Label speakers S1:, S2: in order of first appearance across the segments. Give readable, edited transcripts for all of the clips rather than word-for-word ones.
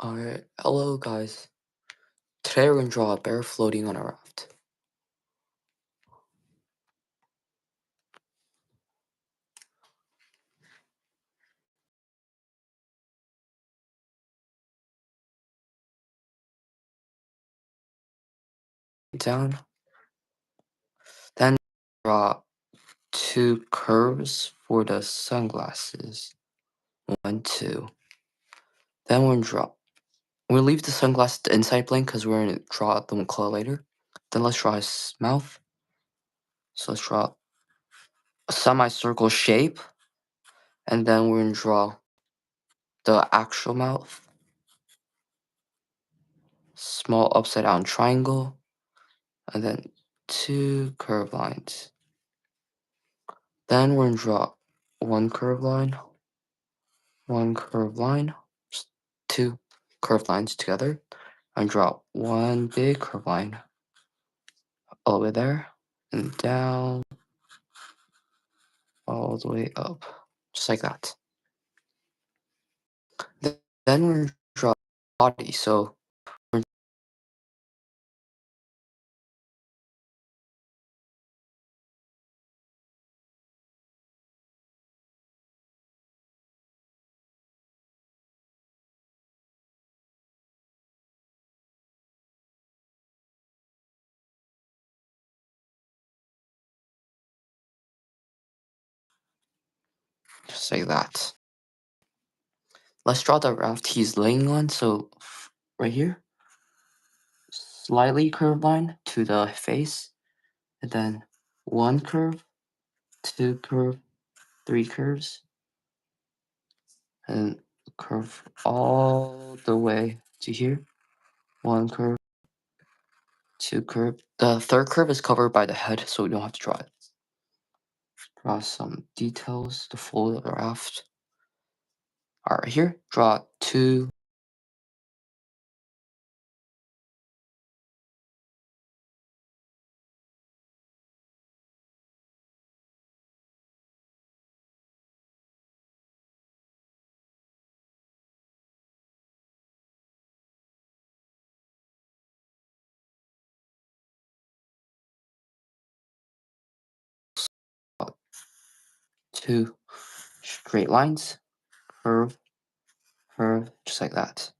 S1: Alright, hello guys. Today we're gonna draw a bear floating on a raft. Down. Then draw two curves for the sunglasses. One, two. Then we're gonna draw. We'll leave the sunglasses inside blank because we're gonna draw them color later. Then let's draw his mouth. So let's draw a semicircle shape. And then we're gonna draw the actual mouth. Small upside down triangle. And then two curved lines. Then we're gonna draw one curved line, one curved line, just two curved lines together, and draw one big curved line all the way there, and down, all the way up, just like that. Then we're gonna draw body, so we're just like that. Let's draw the raft he's laying on, so right here, slightly curved line to the face, and then one curve, two curve, three curves, and curve all the way to here. One curve, two curve. The third curve is covered by the head, so we don't have to draw it. Draw some details to fold the raft. Alright, here, draw two. Two straight lines, curve, curve, just like that.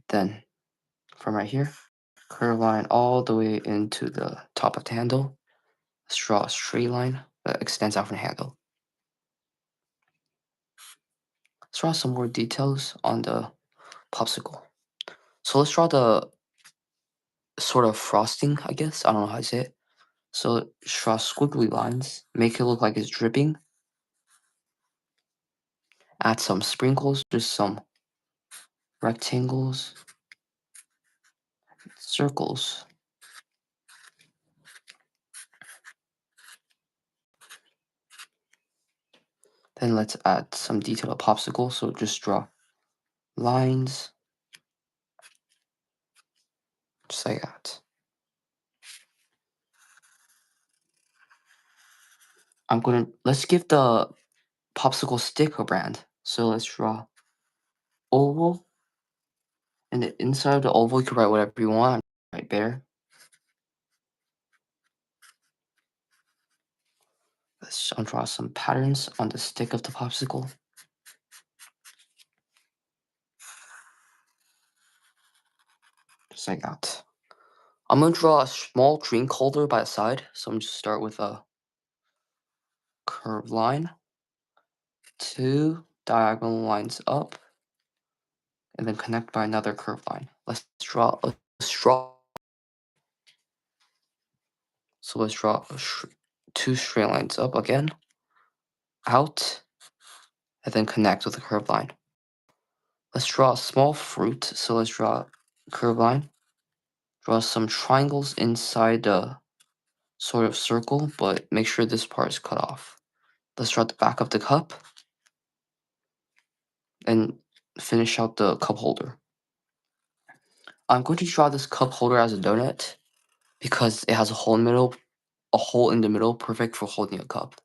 S1: Then, from right here, curve line all the way into the top of the handle. Let's draw a straight line that extends out from the handle. Let's draw some more details on the popsicle. So let's draw the sort of frosting, I guess. I don't know how to say it. So draw squiggly lines, make it look like it's dripping. Add some sprinkles, just some rectangles, circles. Then let's add some detail to popsicle. So just draw lines, just like that. Let's give the popsicle stick a brand. So let's draw oval. And the inside of the oval, you can write whatever you want. Right there. Let's draw some patterns on the stick of the popsicle. Just like that. I'm gonna draw a small drink holder by the side. So I'm just start with a curved line, two diagonal lines up, and then connect by another curved line. Let's draw a straw. So let's draw two straight lines up again, out, and then connect with a curved line. Let's draw a small fruit. So let's draw a curved line. Draw some triangles inside the sort of circle, but make sure this part is cut off. Let's draw the back of the cup and finish out the cup holder. I'm going to draw this cup holder as a donut because it has a hole in the middle, perfect for holding a cup.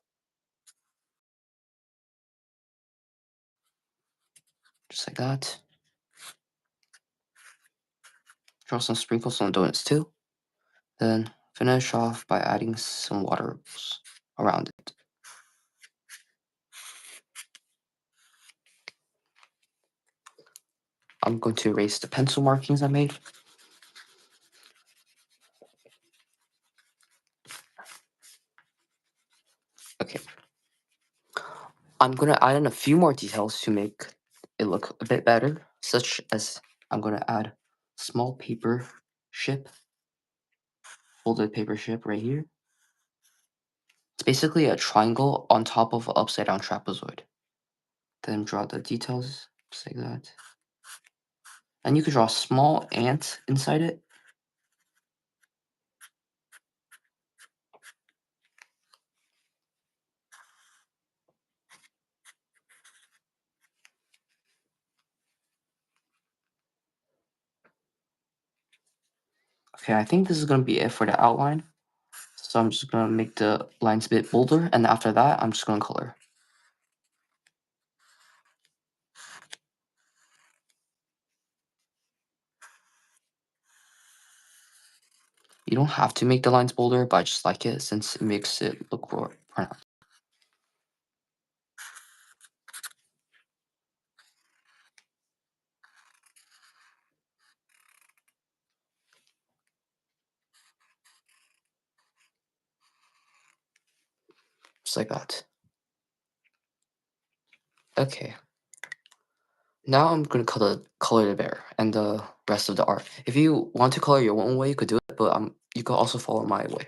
S1: Just like that. Draw some sprinkles on donuts too. Then finish off by adding some water around it. I'm going to erase the pencil markings I made. Okay. I'm going to add in a few more details to make it look a bit better, such as I'm going to add small paper ship, folded paper ship right here. It's basically a triangle on top of an upside down trapezoid. Then draw the details just like that. And you could draw a small ant inside it. Okay, I think this is going to be it for the outline. So I'm just going to make the lines a bit bolder, and after that, I'm just going to color. You don't have to make the lines bolder, but I just like it since it makes it look more pronounced. Just like that. Okay. Now I'm going to color the bear and the rest of the art. If you want to color your own way, you could do it, but you could also follow my way.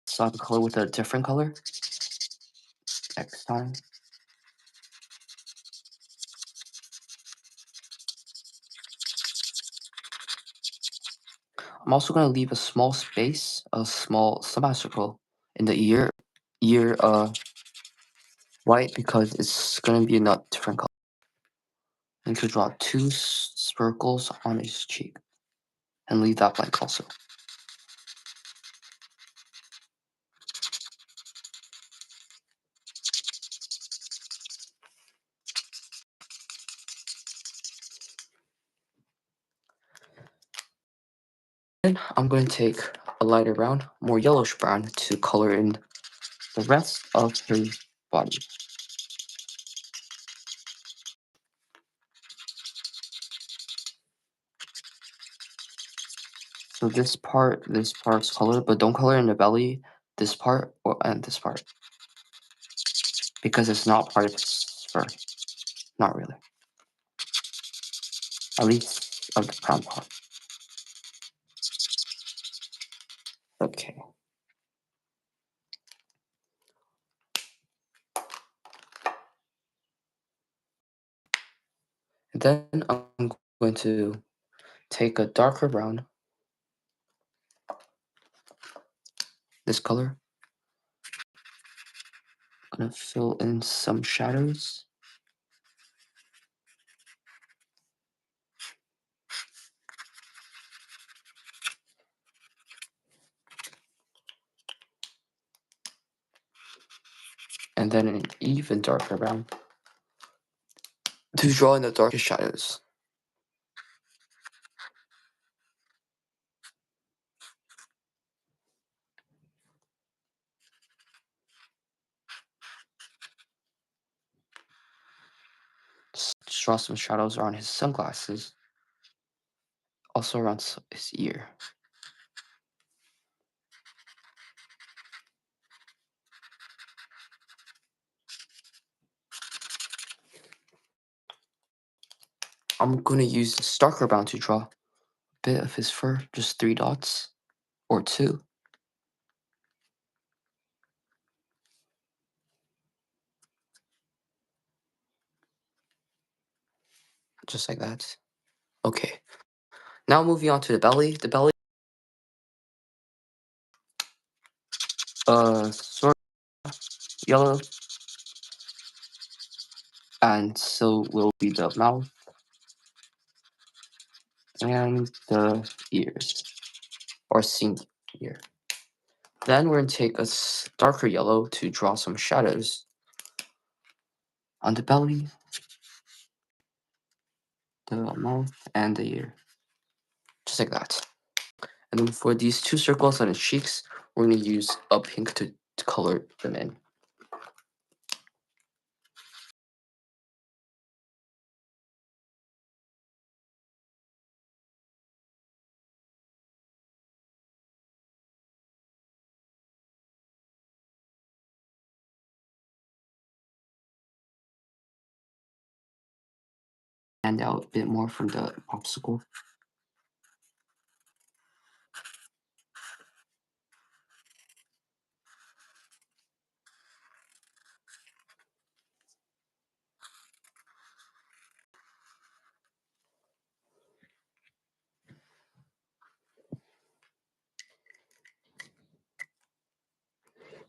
S1: So I can color with a different color next time. I'm also going to leave a small space, a small semicircle in the ear white because it's going to be a different color. And to draw two circles on his cheek and leave that blank also. Then I'm going to take a lighter brown, more yellowish brown to color in the rest of his body. So this part's colored, but don't color in the belly, this part, and this part. Because it's not part of his fur. Not really. At least of the brown part. Okay. And then I'm going to take a darker brown, this color. I'm gonna fill in some shadows. And then an even darker brown to draw in the darkest shadows. Just draw some shadows around his sunglasses, also around his ear. I'm going to use this darker brown to draw a bit of his fur, just 3 dots or 2. Just like that. Okay. Now moving on to the belly. The belly, sort of yellow. and so will be the mouth and the ears, or single ear. Then we're going to take a darker yellow to draw some shadows on the belly, the mouth, and the ear. Just like that. And then for these two circles on the cheeks, we're going to use a pink to color them in. Stand out a bit more from the popsicle.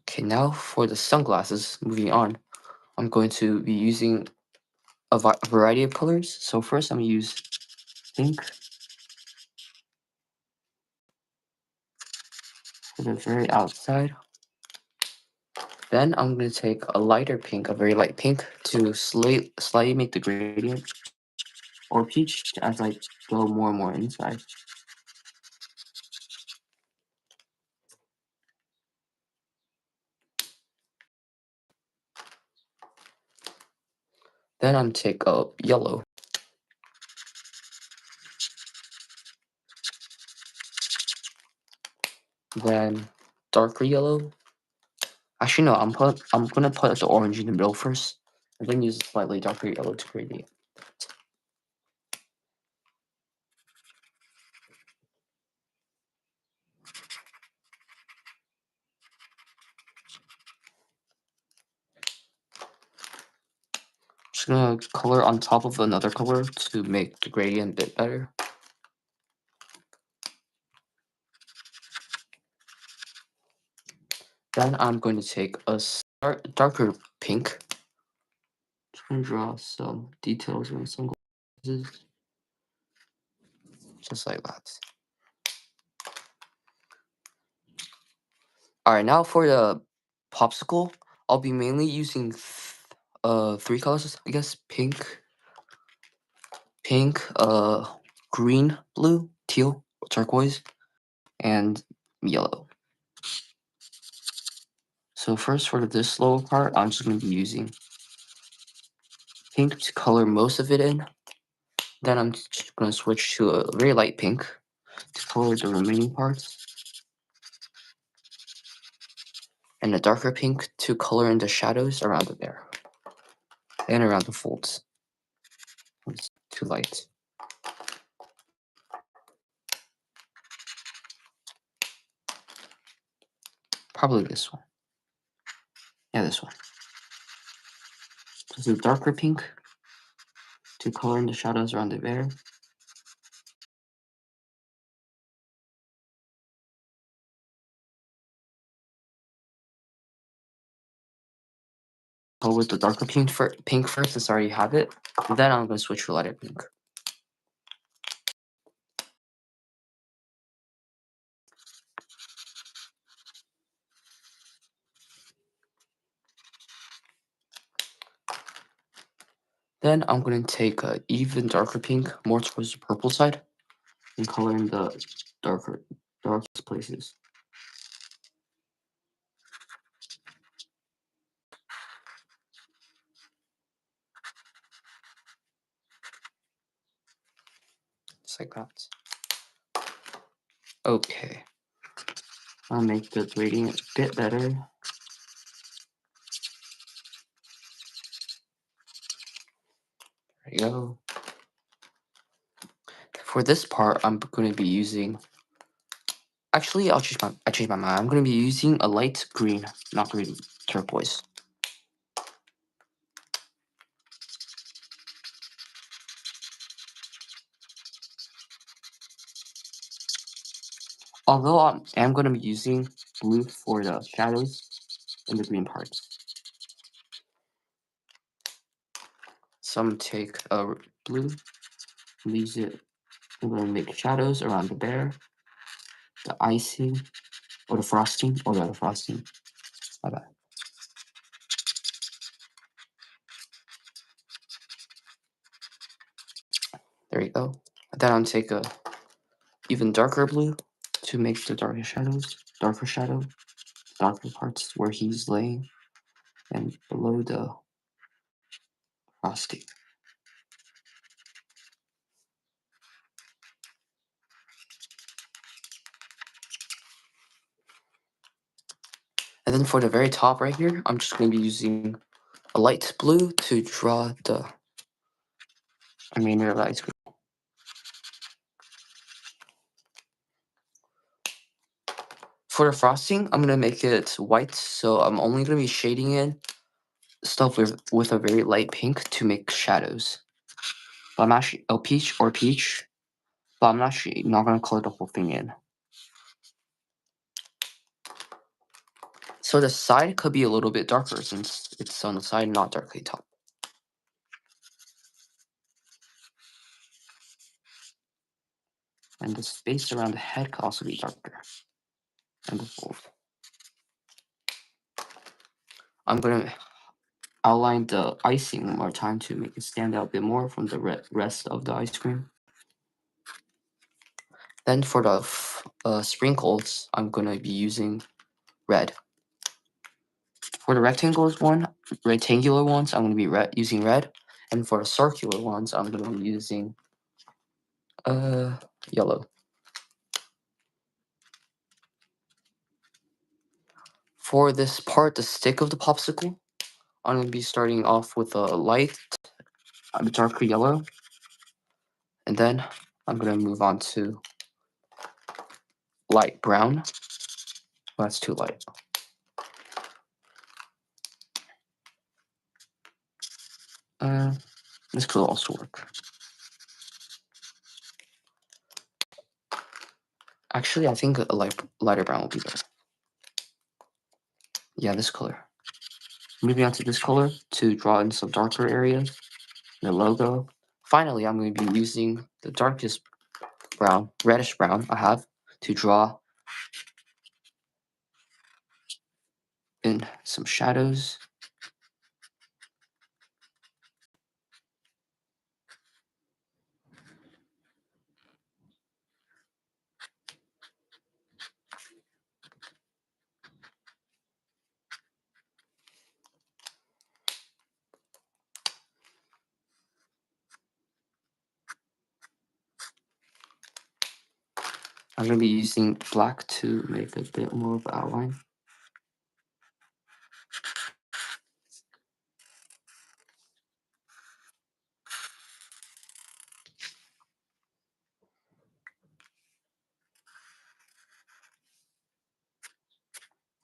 S1: Okay, now for the sunglasses, moving on, I'm going to be using a variety of colors. So first I'm going to use pink for the very outside. Then I'm going to take a lighter pink, a very light pink, to slightly make the gradient, or peach as I go more and more inside. Then I'm take a yellow. Then darker yellow. Actually, no, I'm gonna put the orange in the middle first, and then use a slightly darker yellow to gradient. Just gonna color on top of another color to make the gradient a bit better. Then I'm going to take a darker pink. Just gonna draw some details on some glasses, just like that. All right, now for the popsicle, I'll be mainly using three colors, I guess: pink, green, blue, teal, turquoise, and yellow. So first for this lower part, I'm just going to be using pink to color most of it in. Then I'm just going to switch to a very light pink to color the remaining parts. And a darker pink to color in the shadows around the bear. And around the folds. It's too light. Probably this one. Yeah, this one. Just a darker pink to color in the shadows around the bear. Go with the darker pink first, since I already have it. And then I'm going to switch to lighter pink. Then I'm going to take an even darker pink, more towards the purple side, and color in the darkest places. Just like that. Okay. I'll make the gradient a bit better. There you go. For this part, I'm going to be using. Actually, I changed my mind. I'm going to be using a light green, not green, turquoise. Although I am going to be using blue for the shadows and the green parts. So I'm gonna take a blue, use it. I'm gonna make shadows around the bear, the icing, or the frosting, or the frosting. My bad. There you go. Then I'm gonna take a even darker blue to make the darker shadows, darker parts where he's laying, and below the frosting. And then for the very top right here, I'm just going to be using a light blue to draw the remainder of the ice cream. For the frosting, I'm going to make it white, so I'm only going to be shading in stuff with a very light pink to make shadows. But I'm actually peach, but I'm actually not going to color the whole thing in. So the side could be a little bit darker since it's on the side, not darkly top. And the space around the head could also be darker. And the fold. I'm going to outline the icing one more time to make it stand out a bit more from the rest of the ice cream. Then for the sprinkles, I'm going to be using red. For the rectangular ones, I'm going to be using red. And for the circular ones, I'm going to be using yellow. For this part, the stick of the popsicle, I'm going to be starting off with a light, darker yellow. And then I'm going to move on to light brown. Well, that's too light. This could also work. Actually, I think a lighter brown will be better. Yeah, this color. Moving on to this color to draw in some darker areas. The logo. Finally, I'm going to be using the darkest brown, reddish brown I have to draw in some shadows. I'm going to be using black to make a bit more of an outline.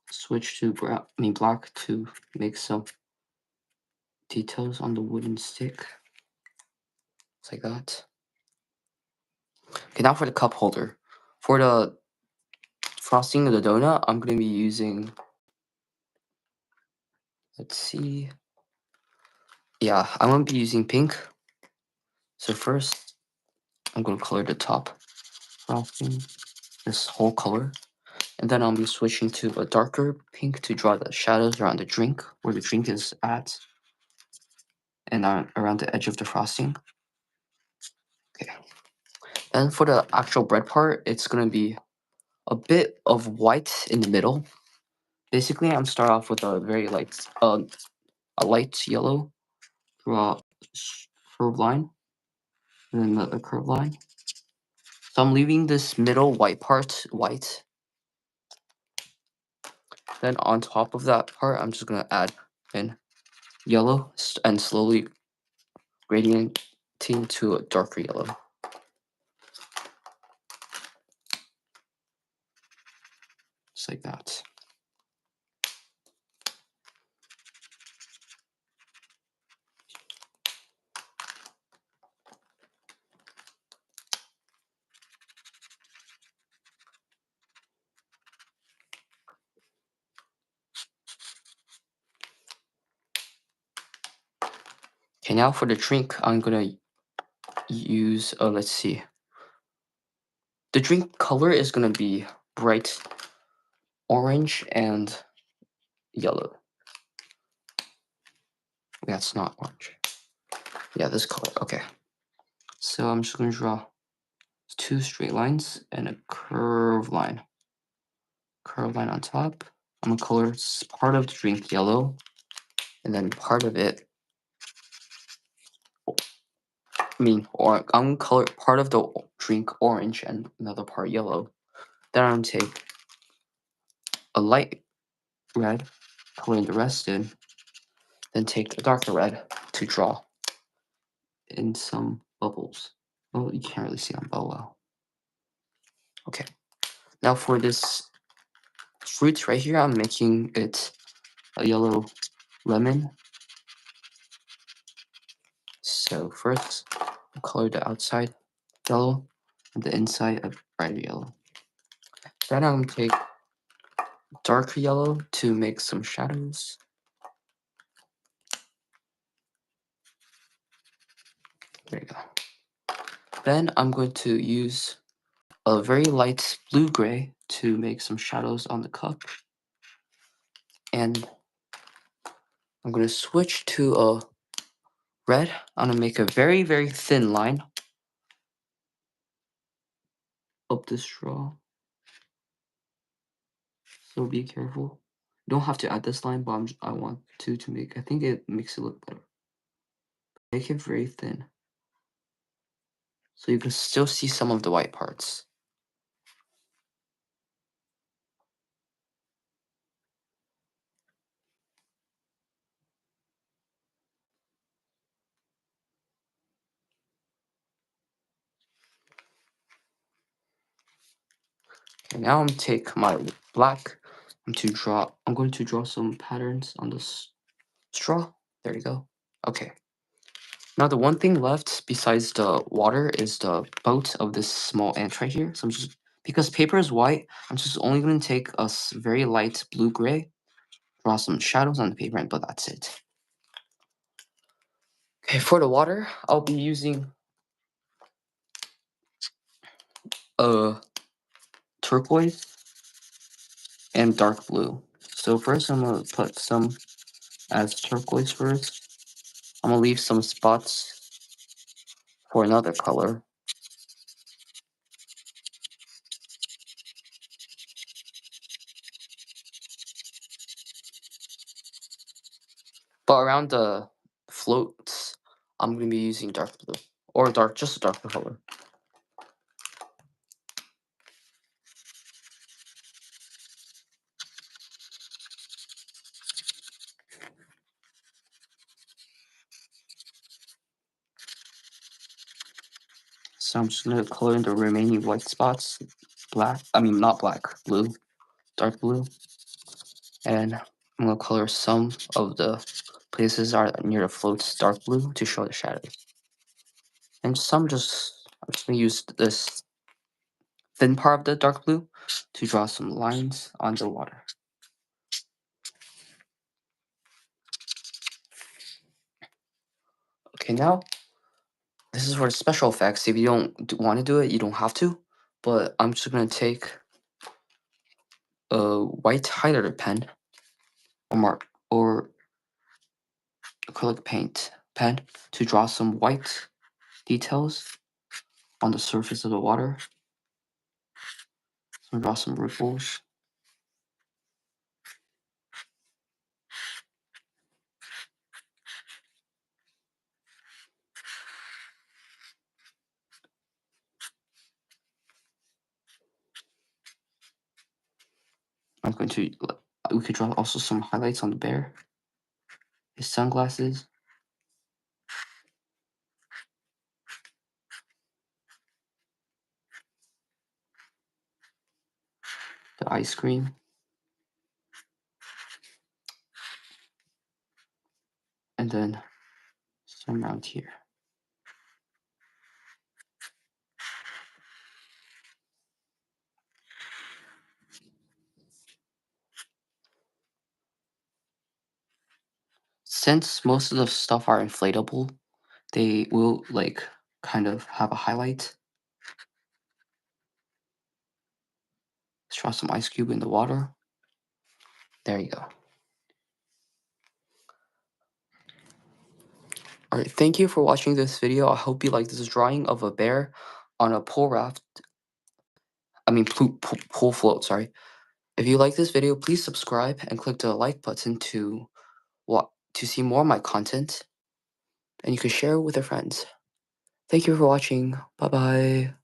S1: Switch to black to make some details on the wooden stick. Just like that. Okay, now for the cup holder. For the frosting of the donut, I'm going to be using, let's see. Yeah, I'm going to be using pink. So first, I'm going to color the top frosting, this whole color. And then I'll be switching to a darker pink to draw the shadows around the drink, where the drink is at, and around the edge of the frosting. Okay. And for the actual bread part, it's going to be a bit of white in the middle. Basically, I'm start off with a very light, a light yellow, draw a curved line, and then another curved line. So I'm leaving this middle white part white. Then on top of that part, I'm just gonna add in yellow and slowly gradienting to a darker yellow. Just like that. Okay, now for the drink, I'm gonna use, let's see. The drink color is gonna be bright orange and yellow. That's not orange. Yeah, this color, okay. So I'm just gonna draw 2 straight lines and a curved line. Curved line on top. I'm gonna color part of the drink yellow, and then part of it, or I'm gonna color part of the drink orange and another part yellow. Then I'm gonna take a light red, coloring the rest in, then take the darker red to draw in some bubbles. Well, you can't really see them, but well. Okay, now for this fruit right here, I'm making it a yellow lemon. So first, I'll color the outside yellow and the inside a brighter yellow. Then I'm gonna take darker yellow to make some shadows. There you go. Then I'm going to use a very light blue-gray to make some shadows on the cup. And I'm going to switch to a red. I'm going to make a very, very thin line up the straw. So be careful. You don't have to add this line, but I want to make, I think it makes it look better. Make it very thin, so you can still see some of the white parts. Okay, now I'm gonna take my black. I'm going to draw some patterns on this straw. There you go. Okay. Now the one thing left besides the water is the boat of this small ant right here. So I'm just, because paper is white, I'm just only going to take a very light blue-gray, draw some shadows on the paper, but that's it. Okay, for the water, I'll be using turquoise and dark blue. So first I'm going to put some as turquoise first. I'm going to leave some spots for another color. But around the floats, I'm going to be using dark blue. Or just a darker color. So I'm just going to color in the remaining white spots black. I mean, not black, blue, dark blue. And I'm going to color some of the places are near the floats dark blue to show the shadows. And I'm just going to use this thin part of the dark blue to draw some lines on the water. Okay, now this is for the special effects. If you don't want to do it, you don't have to. But I'm just going to take a white highlighter pen or acrylic paint pen to draw some white details on the surface of the water. So draw some ripples. I'm going to, we could draw also some highlights on the bear, his sunglasses, the ice cream, and then some around here. since most of the stuff are inflatable, they will like kind of have a highlight. Let's drop some ice cube in the water. There you go. Alright, thank you for watching this video. I hope you like this drawing of a bear on a pool raft. I mean, pool float, sorry. If you like this video, please subscribe and click the like button to see more of my content. And you can share it with your friends. Thank you for watching. Bye-bye.